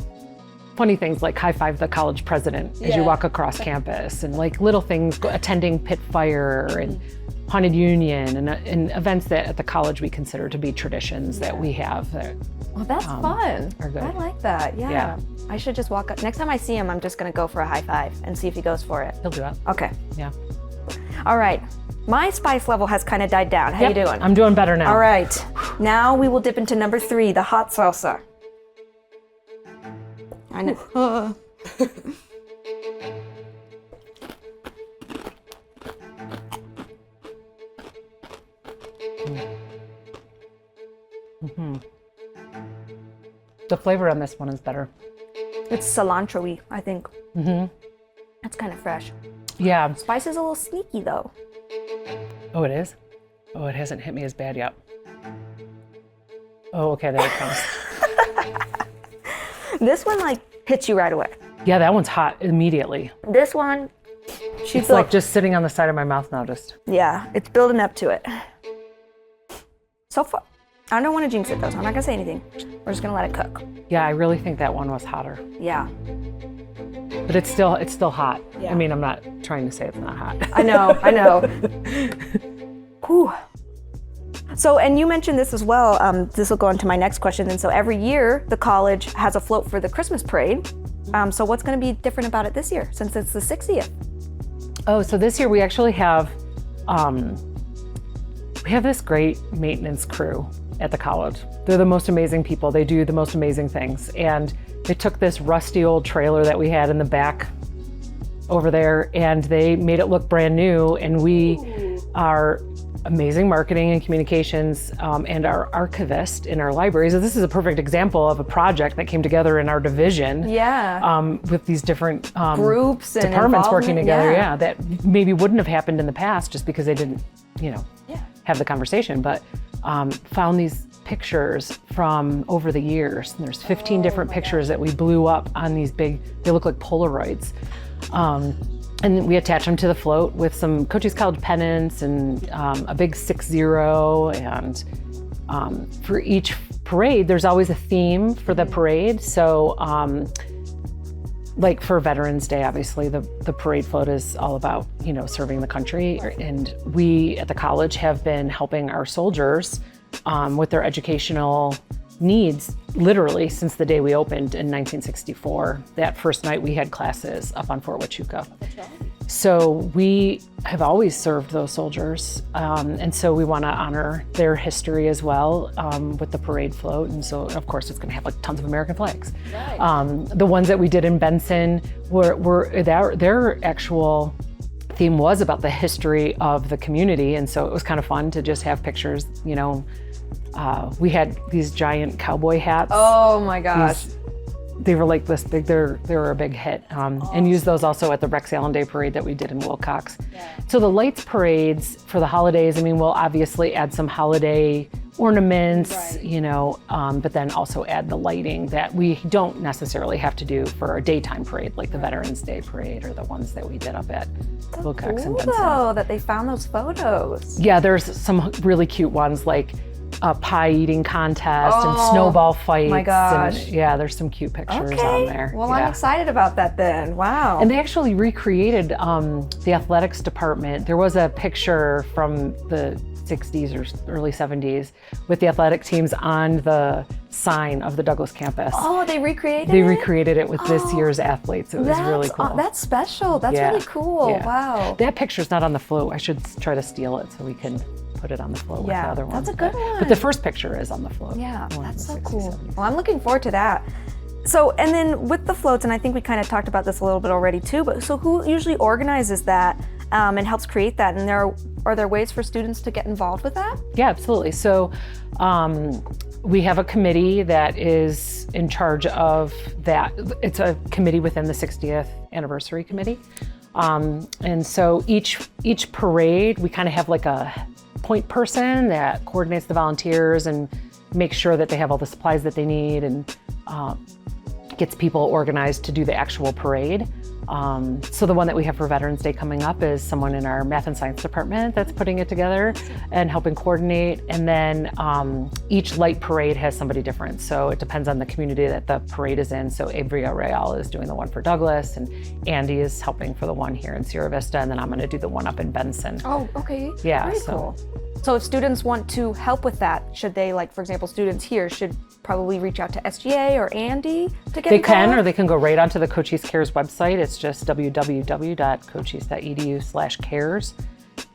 [SPEAKER 2] funny things like high five the college president as you walk across campus, and like little things, attending Pit Fire and Haunted Union, and events that at the college we consider to be traditions that we have.
[SPEAKER 1] Well, that's fun.
[SPEAKER 2] Are good.
[SPEAKER 1] I like that. Yeah. I should just walk up. Next time I see him, I'm just going to go for a high five and see if he goes for it.
[SPEAKER 2] He'll do it.
[SPEAKER 1] Okay.
[SPEAKER 2] Yeah.
[SPEAKER 1] All right. My spice level has kind of died down. How you doing?
[SPEAKER 2] I'm doing better now.
[SPEAKER 1] All right. Now we will dip into number 3, the hot salsa. I know.
[SPEAKER 2] The flavor on this one is better.
[SPEAKER 1] It's cilantro-y, I think. That's kind of fresh.
[SPEAKER 2] Yeah.
[SPEAKER 1] Spice is a little sneaky though.
[SPEAKER 2] Oh, it is? Oh, it hasn't hit me as bad yet. Oh, okay, there it comes.
[SPEAKER 1] This one hits you right away.
[SPEAKER 2] Yeah, that one's hot immediately.
[SPEAKER 1] This one,
[SPEAKER 2] It's like just sitting on the side of my mouth now, just.
[SPEAKER 1] Yeah, it's building up to it. So far, I don't want to jinx it though, so I'm not gonna say anything. We're just gonna let it cook.
[SPEAKER 2] Yeah, I really think that one was hotter.
[SPEAKER 1] Yeah.
[SPEAKER 2] But it's still hot.
[SPEAKER 1] Yeah.
[SPEAKER 2] I mean, I'm not trying to say it's not hot.
[SPEAKER 1] I know. Whew. So, and you mentioned this as well. This will go into my next question. And so every year the college has a float for the Christmas parade. So what's going to be different about it this year since it's the 60th?
[SPEAKER 2] Oh, so this year we actually have, this great maintenance crew at the college. They're the most amazing people. They do the most amazing things. And they took this rusty old trailer that we had in the back over there and they made it look brand new. And we are amazing marketing and communications and our archivist in our library. So this is a perfect example of a project that came together in our division.
[SPEAKER 1] Yeah.
[SPEAKER 2] With these different
[SPEAKER 1] groups and
[SPEAKER 2] departments working together.
[SPEAKER 1] Yeah.
[SPEAKER 2] That maybe wouldn't have happened in the past just because they didn't, have the conversation, but found these pictures from over the years. And there's 15 different pictures that we blew up on these big, they look like Polaroids. And we attach them to the float with some Cochise College pennants and a big 6-0. And for each parade, there's always a theme for the parade. So like for Veterans Day, obviously the parade float is all about, serving the country. And we at the college have been helping our soldiers with their educational needs literally since the day we opened in 1964. That first night we had classes up on Fort Huachuca. So we have always served those soldiers, and so we want to honor their history as well with the parade float. And so, of course, it's going to have like tons of American flags. Right. The ones that we did in Benson were their actual theme was about the history of the community, and so it was kind of fun to just have pictures. We had these giant cowboy hats.
[SPEAKER 1] Oh my gosh.
[SPEAKER 2] They were like this big, they were a big hit. And used those also at the Rex Allen Day Parade that we did in Wilcox. Yeah. So the lights parades for the holidays, we'll obviously add some holiday ornaments, right. But then also add the lighting that we don't necessarily have to do for a daytime parade, like the Veterans Day Parade or the ones that we did up at Wilcox and Benson.
[SPEAKER 1] Though, that they found those photos.
[SPEAKER 2] Yeah, there's some really cute ones like a pie eating contest and snowball fights.
[SPEAKER 1] My gosh.
[SPEAKER 2] And there's some cute pictures on there.
[SPEAKER 1] Well, I'm excited about that then. Wow.
[SPEAKER 2] And they actually recreated the athletics department. There was a picture from the 60s or early 70s with the athletic teams on the sign of the Douglas campus.
[SPEAKER 1] Oh, they recreated it?
[SPEAKER 2] They recreated it with this year's athletes. It was really cool.
[SPEAKER 1] That's special. That's really cool. Yeah. Wow.
[SPEAKER 2] That picture's not on the float. I should try to steal it so we can put it on the float with the other ones.
[SPEAKER 1] That's a good one.
[SPEAKER 2] But the first picture is on the float.
[SPEAKER 1] Yeah, that's so cool. 70s. Well, I'm looking forward to that. So, and then with the floats, and I think we kind of talked about this a little bit already too, but so who usually organizes that and helps create that? And are there ways for students to get involved with that? Yeah,
[SPEAKER 2] absolutely. So we have a committee that is in charge of that. It's a committee within the 60th anniversary committee. And so each parade, we kind of have like a point person that coordinates the volunteers and makes sure that they have all the supplies that they need and gets people organized to do the actual parade. So the one that we have for Veterans Day coming up is someone in our math and science department that's putting it together and helping coordinate. And then each light parade has somebody different. So it depends on the community that the parade is in. So Avery Real is doing the one for Douglas, and Andy is helping for the one here in Sierra Vista, and then I'm going to do the one up in Benson.
[SPEAKER 1] Oh, okay.
[SPEAKER 2] Yeah.
[SPEAKER 1] Very cool. So if students want to help with that, should they, like, for example, students here should probably reach out to SGA or Andy to get involved?
[SPEAKER 2] They can, or they can go right onto the Cochise Cares website. It's just www.cochise.edu/cares,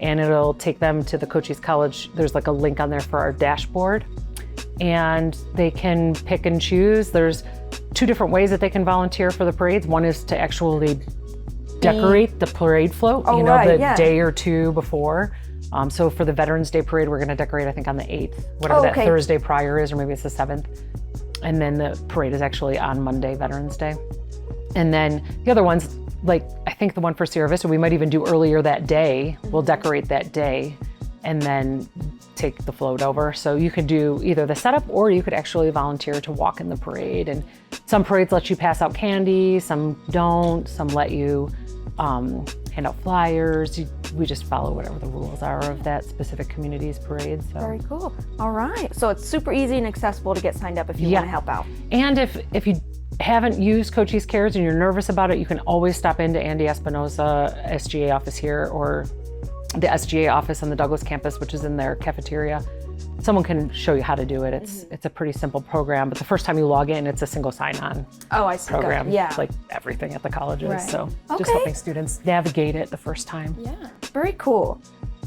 [SPEAKER 2] and it'll take them to the Cochise College. There's like a link on there for our dashboard, and they can pick and choose. There's 2 different ways that they can volunteer for the parades. One is to actually decorate the parade float, the day or 2 before. So for the Veterans Day Parade, we're going to decorate, I think, on the 8th, whatever that Thursday prior is, or maybe it's the 7th. And then the parade is actually on Monday, Veterans Day. And then the other ones, like I think the one for Sierra Vista, we might even do earlier that day. We'll decorate that day and then take the float over. So you could do either the setup, or you could actually volunteer to walk in the parade. And some parades let you pass out candy, some don't, some let you hand out flyers. We just follow whatever the rules are of that specific community's parade. So.
[SPEAKER 1] Very cool. All right. So it's super easy and accessible to get signed up if you want to help out.
[SPEAKER 2] And if you haven't used Cochise Cares and you're nervous about it, you can always stop into Andy Espinosa SGA office here, or the SGA office on the Douglas campus, which is in their cafeteria. Someone can show you how to do it. It's a pretty simple program, but the first time you log in, it's a single sign-on program.
[SPEAKER 1] Yeah.
[SPEAKER 2] Like everything at the colleges.
[SPEAKER 1] Right.
[SPEAKER 2] So just helping students navigate it the first time.
[SPEAKER 1] Yeah, very cool.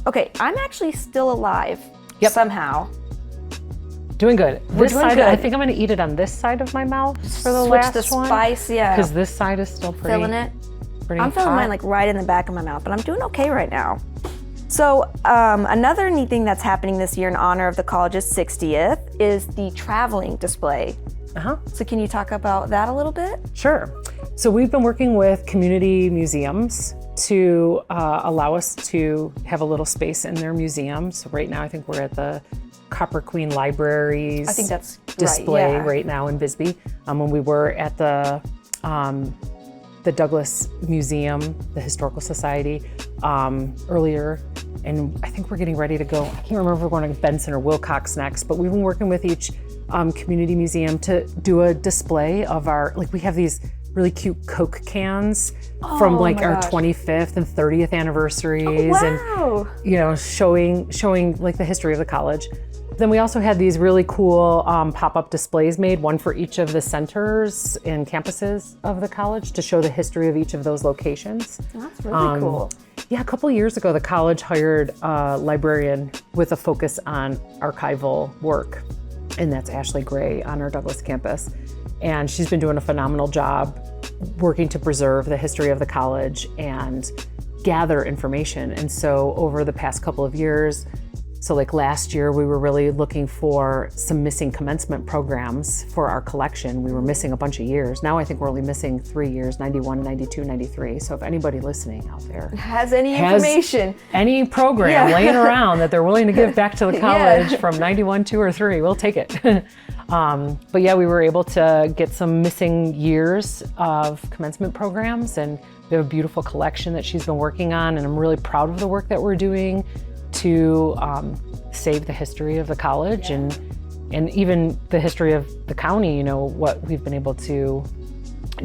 [SPEAKER 1] Okay, I'm actually still alive somehow.
[SPEAKER 2] Doing good.
[SPEAKER 1] We're doing good.
[SPEAKER 2] I think I'm going to eat it on this side of my mouth for the last
[SPEAKER 1] one. Switch the spice,
[SPEAKER 2] because this side is still pretty.
[SPEAKER 1] Feeling it. I'm feeling
[SPEAKER 2] hot.
[SPEAKER 1] mine like right in the back of my mouth, but I'm doing okay right now. So another neat thing that's happening this year in honor of the college's 60th is the traveling display. So can you talk about that a little bit?
[SPEAKER 2] Sure. So we've been working with community museums to allow us to have a little space in their museum. So right now I think we're at the Copper Queen Library's
[SPEAKER 1] that's
[SPEAKER 2] display
[SPEAKER 1] right
[SPEAKER 2] now in Bisbee. When we were at the the Douglas Museum, the Historical Society, earlier. And I think we're getting ready to go. I can't remember if we're going to Benson or Wilcox next, but we've been working with each community museum to do a display of our, like we have these really cute Coke cans from like our 25th and 30th anniversaries, and you know, showing like the history of the college. Then we also had these really cool pop-up displays made, one for each of the centers and campuses of the college to show the history of each of those locations.
[SPEAKER 1] That's really cool.
[SPEAKER 2] Yeah, a couple of years ago, the college hired a librarian with a focus on archival work, and that's Ashley Gray on our Douglas campus. And she's been doing a phenomenal job working to preserve the history of the college and gather information. And so over the past couple of years, so like last year, we were really looking for some missing commencement programs for our collection. We were missing a bunch of years. Now I think we're only missing 3 years, 91, 92, 93. So if anybody listening out there
[SPEAKER 1] has any information,
[SPEAKER 2] any program laying around that they're willing to give back to the college from 91, 2, or 3, we'll take it. But yeah, we were able to get some missing years of commencement programs, and we have a beautiful collection that she's been working on, and I'm really proud of the work that we're doing to save the history of the college and even the history of the county, you know, what we've been able to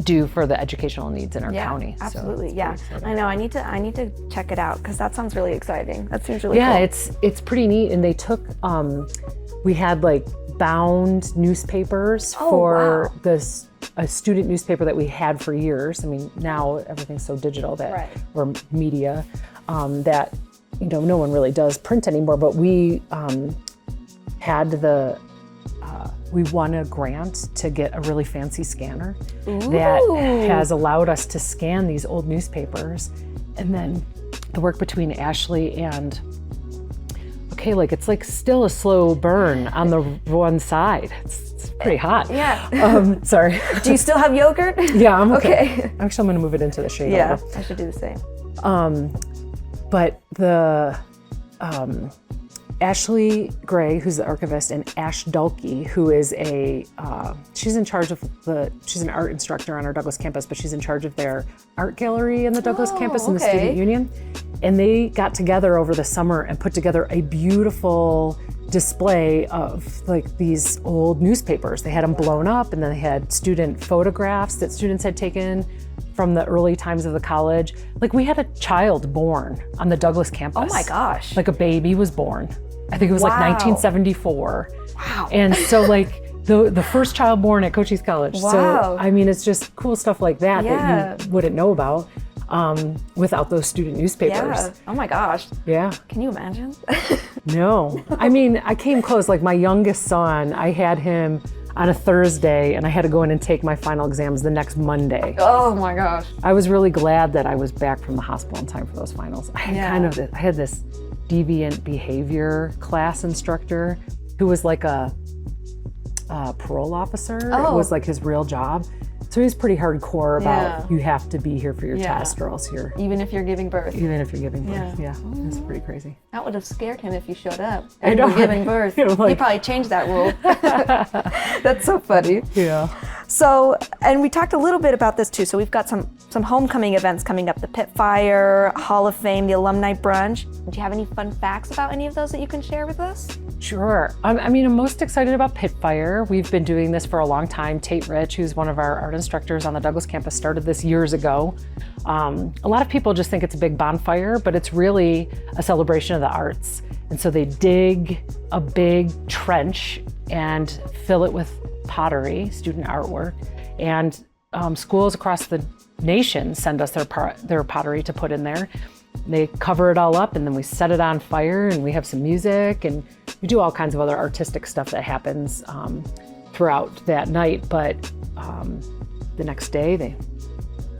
[SPEAKER 2] do for the educational needs in our county.
[SPEAKER 1] Absolutely. So I know. I need to check it out because that sounds really exciting. That seems really cool.
[SPEAKER 2] It's pretty neat. And they took we had like bound newspapers for a student newspaper that we had for years. I mean, now everything's so digital that or media that, you know, no one really does print anymore, but we had we won a grant to get a really fancy scanner that has allowed us to scan these old newspapers. And then the work between Ashley and, it's like still a slow burn on the one side. It's pretty hot.
[SPEAKER 1] Yeah.
[SPEAKER 2] Sorry.
[SPEAKER 1] Do you still have yogurt?
[SPEAKER 2] Yeah, I'm okay. Actually, I'm gonna move it into the shade.
[SPEAKER 1] Yeah, I should do the same.
[SPEAKER 2] But the Ashley Gray, who's the archivist, and Ash Dulkey, who is she's in charge of she's an art instructor on our Douglas campus, but she's in charge of their art gallery in the Douglas campus in the student union. And they got together over the summer and put together a beautiful display of like these old newspapers. They had them blown up, and then they had student photographs that students had taken from the early times of the college. Like we had a child born on the Douglas campus.
[SPEAKER 1] Oh my gosh.
[SPEAKER 2] Like a baby was born. I think it was like 1974.
[SPEAKER 1] Wow.
[SPEAKER 2] And so like the first child born at Cochise College.
[SPEAKER 1] Wow.
[SPEAKER 2] So I mean, it's just cool stuff like that that you wouldn't know about without those student newspapers.
[SPEAKER 1] Yeah. Oh my gosh.
[SPEAKER 2] Yeah.
[SPEAKER 1] Can you imagine?
[SPEAKER 2] No. I mean, I came close. Like my youngest son, I had him on a Thursday, and I had to go in and take my final exams the next Monday.
[SPEAKER 1] Oh my gosh.
[SPEAKER 2] I was really glad that I was back from the hospital in time for those finals. I had this deviant behavior class instructor who was like a parole officer. It was like his real job. So he's pretty hardcore about you have to be here for your test or else you're...
[SPEAKER 1] Even if you're giving birth.
[SPEAKER 2] Even if you're giving birth, It's pretty crazy.
[SPEAKER 1] That would have scared him if you showed up
[SPEAKER 2] I
[SPEAKER 1] and
[SPEAKER 2] know.
[SPEAKER 1] were giving birth.
[SPEAKER 2] You know, like-
[SPEAKER 1] He probably changed that rule. That's so funny.
[SPEAKER 2] Yeah.
[SPEAKER 1] So, and we talked a little bit about this too. So we've got some homecoming events coming up, the Pit Fire, Hall of Fame, the Alumni Brunch. Do you have any fun facts about any of those that you can share with us?
[SPEAKER 2] Sure. I mean, I'm most excited about Pit Fire. We've been doing this for a long time. Tate Rich, who's one of our art instructors on the Douglas campus, started this years ago. A lot of people just think it's a big bonfire, but it's really a celebration of the arts. And so they dig a big trench and fill it with pottery, student artwork, and schools across the nation send us their pottery to put in there. They cover it all up, and then we set it on fire, and we have some music, and we do all kinds of other artistic stuff that happens throughout that night. But the next day,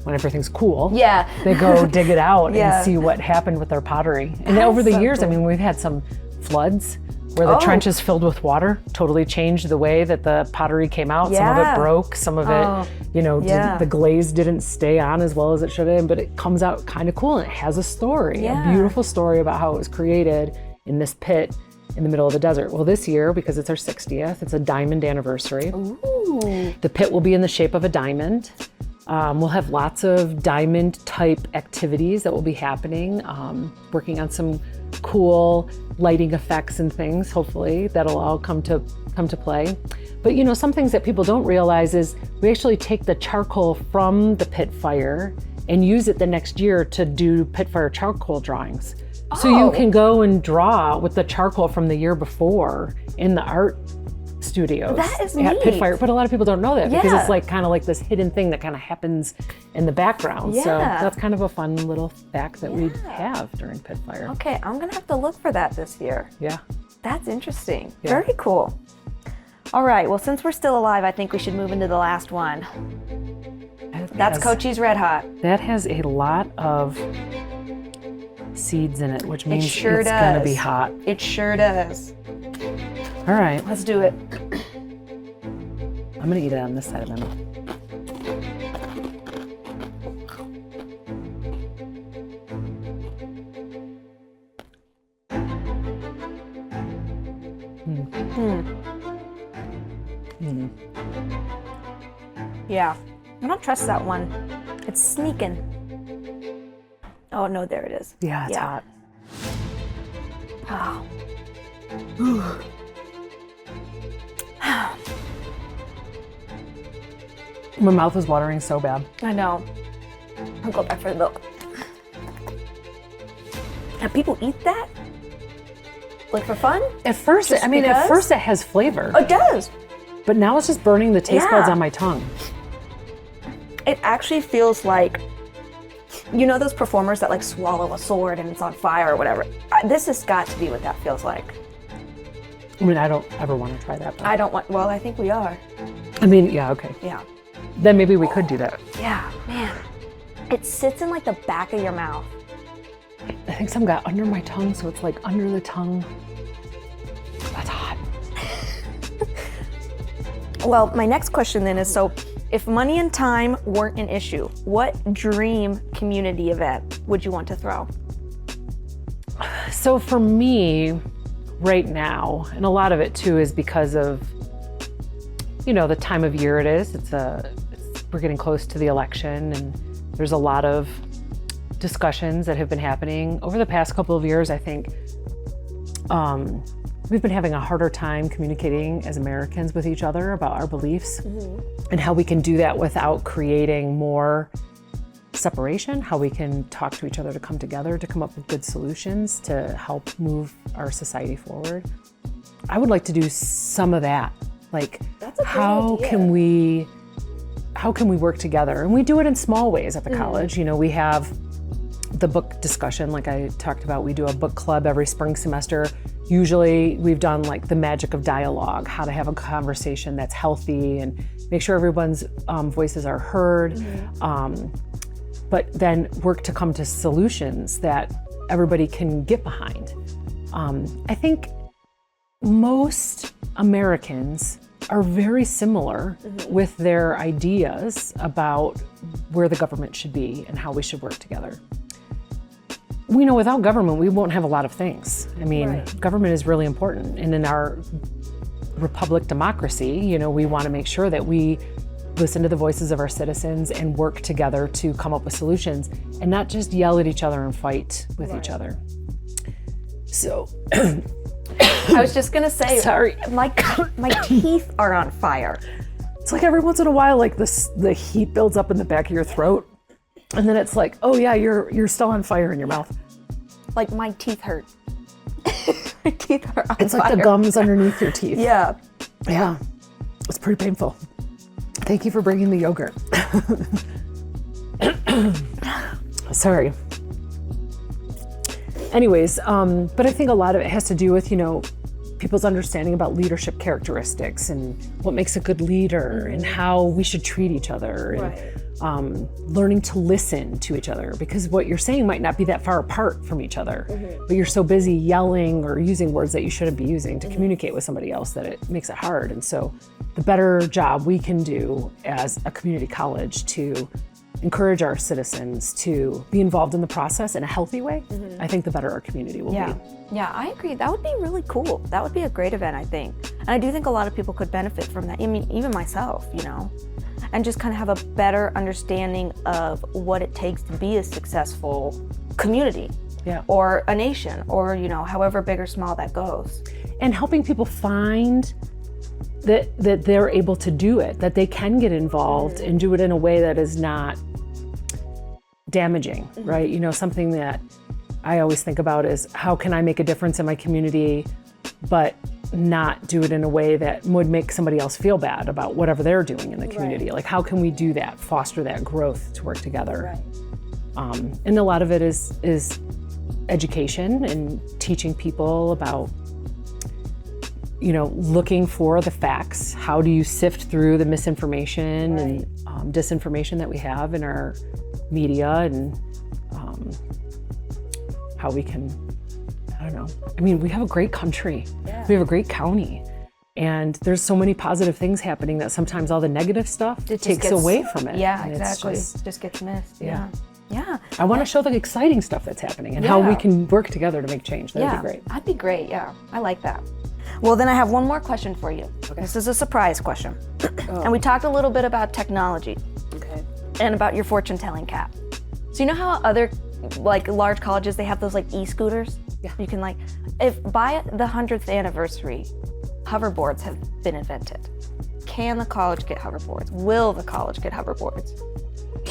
[SPEAKER 2] when everything's cool, they go dig it out and see what happened with their pottery. And over the years, I mean, we've had some floods where the trenches filled with water totally changed the way that the pottery came out. Some of it broke, some of it, the glaze didn't stay on as well as it should have, but it comes out kind of cool, and it has a story, a beautiful story about how it was created in this pit in the middle of the desert. Well, this year, because it's our 60th, it's a diamond anniversary.
[SPEAKER 1] Ooh.
[SPEAKER 2] The pit will be in the shape of a diamond. We'll have lots of diamond type activities that will be happening, working on some cool lighting effects and things, hopefully that'll all come to play. But you know, some things that people don't realize is we actually take the charcoal from the pit fire and use it the next year to do pit fire charcoal drawings. So you can go and draw with the charcoal from the year before in the art studios
[SPEAKER 1] That is
[SPEAKER 2] at Pit
[SPEAKER 1] neat.
[SPEAKER 2] Fire. But a lot of people don't know that because
[SPEAKER 1] Yeah.
[SPEAKER 2] it's like kind of like this hidden thing that kind of happens in the background. So
[SPEAKER 1] Yeah.
[SPEAKER 2] that's kind of a fun little fact that we have during Pit Fire.
[SPEAKER 1] Okay, I'm gonna have to look for that this year.
[SPEAKER 2] Yeah.
[SPEAKER 1] That's interesting.
[SPEAKER 2] Yeah.
[SPEAKER 1] Very cool. All right, well, since we're still alive, I think we should move into the last one. That's
[SPEAKER 2] has-
[SPEAKER 1] Cochise Red Hot.
[SPEAKER 2] That has a lot of seeds in it, which means
[SPEAKER 1] sure
[SPEAKER 2] it's gonna be
[SPEAKER 1] does.
[SPEAKER 2] hot.
[SPEAKER 1] It sure does.
[SPEAKER 2] All right,
[SPEAKER 1] Let's do it.
[SPEAKER 2] I'm gonna eat it on this side of them.
[SPEAKER 1] Yeah, I don't trust that one. It's sneaking. Oh no, there it is.
[SPEAKER 2] Yeah, it's hot.
[SPEAKER 1] Oh.
[SPEAKER 2] My mouth is watering so bad.
[SPEAKER 1] I know. I'll go back for the milk. Now people eat that? Like for fun?
[SPEAKER 2] At first,
[SPEAKER 1] Just
[SPEAKER 2] I mean, at
[SPEAKER 1] because?
[SPEAKER 2] first it has flavor,
[SPEAKER 1] It does.
[SPEAKER 2] but now it's just burning the taste buds
[SPEAKER 1] Yeah.
[SPEAKER 2] on my tongue.
[SPEAKER 1] It actually feels like, you know those performers that like swallow a sword and it's on fire or whatever? This has got to be what that feels like.
[SPEAKER 2] I mean, I don't ever want to try that. But
[SPEAKER 1] I don't want, well, I think we are.
[SPEAKER 2] I mean, yeah, okay.
[SPEAKER 1] Yeah.
[SPEAKER 2] Then maybe we could do that.
[SPEAKER 1] Yeah, man. It sits in like the back of your mouth.
[SPEAKER 2] I think some got under my tongue, so it's like under the tongue. That's hot.
[SPEAKER 1] Well, my next question then is, so if money and time weren't an issue, what dream community event would you want to throw?
[SPEAKER 2] So for me, right now, and a lot of it too is because of, you know, the time of year it is. We're getting close to the election, and there's a lot of discussions that have been happening over the past couple of years. I think we've been having a harder time communicating as Americans with each other about our beliefs and how we can do that without creating more separation, how we can talk to each other to come together, to come up with good solutions to help move our society forward. I would like to do some of that. Like,
[SPEAKER 1] That's a great
[SPEAKER 2] how
[SPEAKER 1] idea.
[SPEAKER 2] can we work together? And we do it in small ways at the college. You know, we have the book discussion, like I talked about. We do a book club every spring semester. Usually we've done like the magic of dialogue, how to have a conversation that's healthy and make sure everyone's voices are heard. But then work to come to solutions that everybody can get behind. I think most Americans are very similar with their ideas about where the government should be and how we should work together. We know without government, we won't have a lot of things. I mean,
[SPEAKER 1] Right.
[SPEAKER 2] government is really important. And in our republic democracy, you know, we want to make sure that we listen to the voices of our citizens and work together to come up with solutions and not just yell at each other and fight with each other. So,
[SPEAKER 1] I was just gonna say,
[SPEAKER 2] Sorry.
[SPEAKER 1] my teeth are on fire.
[SPEAKER 2] it's like every once in a while, like the heat builds up in the back of your throat. And then it's like, oh yeah, you're still on fire in your mouth.
[SPEAKER 1] Like my teeth hurt. My teeth are on
[SPEAKER 2] It's
[SPEAKER 1] fire.
[SPEAKER 2] like the gums underneath your teeth.
[SPEAKER 1] Yeah.
[SPEAKER 2] Yeah, it's pretty painful. Thank you for bringing the yogurt. Sorry. Anyways, but I think a lot of it has to do with, you know, people's understanding about leadership characteristics and what makes a good leader and how we should treat each other and learning to listen to each other, because what you're saying might not be that far apart from each other, but you're so busy yelling or using words that you shouldn't be using to communicate with somebody else that it makes it hard. And so the better job we can do as a community college to encourage our citizens to be involved in the process in a healthy way, I think the better our community will
[SPEAKER 1] Yeah.
[SPEAKER 2] be.
[SPEAKER 1] Yeah, I agree. That would be really cool. That would be a great event, I think. And I do think a lot of people could benefit from that. I mean, even myself, you know. and just kind of have a better understanding of what it takes to be a successful community.
[SPEAKER 2] Yeah.
[SPEAKER 1] Or a nation, or however big or small that goes.
[SPEAKER 2] And helping people find that they're able to do it, that they can get involved and do it in a way that is not damaging, right? Something that I always think about is how can I make a difference in my community, but not do it in a way that would make somebody else feel bad about whatever they're doing in the community.
[SPEAKER 1] Right.
[SPEAKER 2] Like, how can we do that, foster that growth to work together?
[SPEAKER 1] Right.
[SPEAKER 2] And a lot of it is education and teaching people about, looking for the facts. How do you sift through the misinformation and disinformation that we have in our media, and how we can, we have a great country.
[SPEAKER 1] Yeah.
[SPEAKER 2] We have a great county. And there's so many positive things happening that sometimes all the negative stuff takes away from it.
[SPEAKER 1] Yeah,
[SPEAKER 2] And
[SPEAKER 1] exactly.
[SPEAKER 2] it's
[SPEAKER 1] It just gets missed.
[SPEAKER 2] Yeah.
[SPEAKER 1] Yeah.
[SPEAKER 2] I want to show the exciting stuff that's happening and how we can work together to make change. That'd be great.
[SPEAKER 1] That'd be great. Yeah, I like that. Well, then I have one more question for you.
[SPEAKER 2] Okay.
[SPEAKER 1] This is a surprise question. And we talked a little bit about technology
[SPEAKER 2] Okay.
[SPEAKER 1] and about your fortune telling cap. So you know how other large colleges, they have those e-scooters?
[SPEAKER 2] Yeah.
[SPEAKER 1] You can if by the 100th anniversary, hoverboards have been invented. Can the college get hoverboards? Will the college get hoverboards?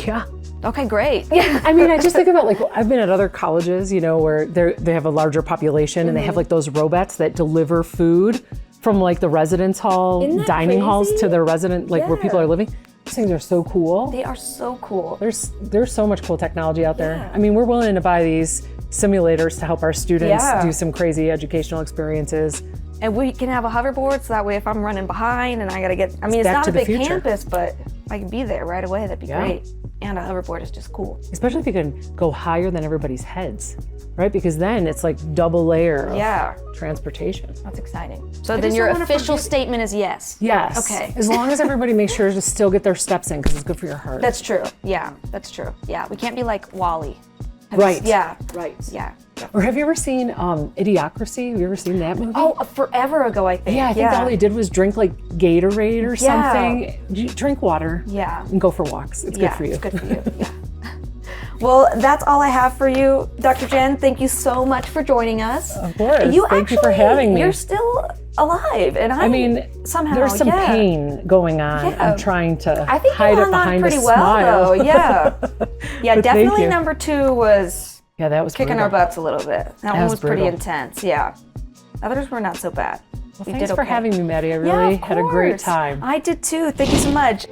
[SPEAKER 2] Yeah.
[SPEAKER 1] Okay, great.
[SPEAKER 2] Yeah. I just think about I've been at other colleges, where they have a larger population and they have those robots that deliver food from the residence hall,
[SPEAKER 1] Isn't that
[SPEAKER 2] dining halls
[SPEAKER 1] crazy?
[SPEAKER 2] to their resident, where people are living. These things are so cool.
[SPEAKER 1] They are so cool.
[SPEAKER 2] There's so much cool technology out there.
[SPEAKER 1] Yeah.
[SPEAKER 2] We're willing to buy these simulators to help our students
[SPEAKER 1] Yeah.
[SPEAKER 2] do some crazy educational experiences.
[SPEAKER 1] And we can have a hoverboard, so that way if I'm running behind and I gotta get, it's
[SPEAKER 2] back
[SPEAKER 1] not
[SPEAKER 2] to
[SPEAKER 1] a
[SPEAKER 2] the
[SPEAKER 1] big
[SPEAKER 2] future.
[SPEAKER 1] campus, but I can be there right away, that'd be
[SPEAKER 2] Yeah.
[SPEAKER 1] great. And a hoverboard is just cool.
[SPEAKER 2] Especially if you can go higher than everybody's heads, right? Because then it's double layer of
[SPEAKER 1] Yeah,
[SPEAKER 2] transportation.
[SPEAKER 1] that's exciting. So
[SPEAKER 2] I
[SPEAKER 1] then
[SPEAKER 2] just
[SPEAKER 1] your
[SPEAKER 2] don't wanna
[SPEAKER 1] official
[SPEAKER 2] forget-
[SPEAKER 1] statement is yes.
[SPEAKER 2] Yes.
[SPEAKER 1] Okay.
[SPEAKER 2] As long as everybody makes sure to still get their steps in because it's good for your heart.
[SPEAKER 1] That's true. Yeah, that's true. Yeah, we can't be like Wally.
[SPEAKER 2] right.
[SPEAKER 1] Yeah.
[SPEAKER 2] Right.
[SPEAKER 1] Yeah.
[SPEAKER 2] Or have you ever seen Idiocracy? Have you ever seen that movie?
[SPEAKER 1] Oh, forever ago, I think.
[SPEAKER 2] yeah. I think all they did was drink Gatorade or
[SPEAKER 1] Yeah.
[SPEAKER 2] something. You drink water.
[SPEAKER 1] Yeah.
[SPEAKER 2] And go for walks. It's good for you.
[SPEAKER 1] It's good for you. Yeah. Well, that's all I have for you, Dr. Jen. Thank you so much for joining us.
[SPEAKER 2] Of course. Thank you for
[SPEAKER 1] actually-
[SPEAKER 2] having me.
[SPEAKER 1] You're still alive, and somehow
[SPEAKER 2] there's some pain going on.
[SPEAKER 1] Yeah.
[SPEAKER 2] I'm trying to
[SPEAKER 1] I think
[SPEAKER 2] hide
[SPEAKER 1] you
[SPEAKER 2] it
[SPEAKER 1] hung on
[SPEAKER 2] behind
[SPEAKER 1] pretty
[SPEAKER 2] a
[SPEAKER 1] well,
[SPEAKER 2] smile.
[SPEAKER 1] though. Yeah, yeah.
[SPEAKER 2] But thank
[SPEAKER 1] Definitely
[SPEAKER 2] you.
[SPEAKER 1] number 2 was
[SPEAKER 2] Yeah, that was
[SPEAKER 1] kicking
[SPEAKER 2] brutal.
[SPEAKER 1] our butts a little bit. That one
[SPEAKER 2] was
[SPEAKER 1] was pretty
[SPEAKER 2] brutal.
[SPEAKER 1] intense. Yeah, others were not so bad.
[SPEAKER 2] Well,
[SPEAKER 1] You
[SPEAKER 2] thanks
[SPEAKER 1] did
[SPEAKER 2] for
[SPEAKER 1] okay.
[SPEAKER 2] having me, Maddie. I
[SPEAKER 1] Yeah,
[SPEAKER 2] really
[SPEAKER 1] of
[SPEAKER 2] had a great
[SPEAKER 1] course.
[SPEAKER 2] time.
[SPEAKER 1] I did too. Thank you so much.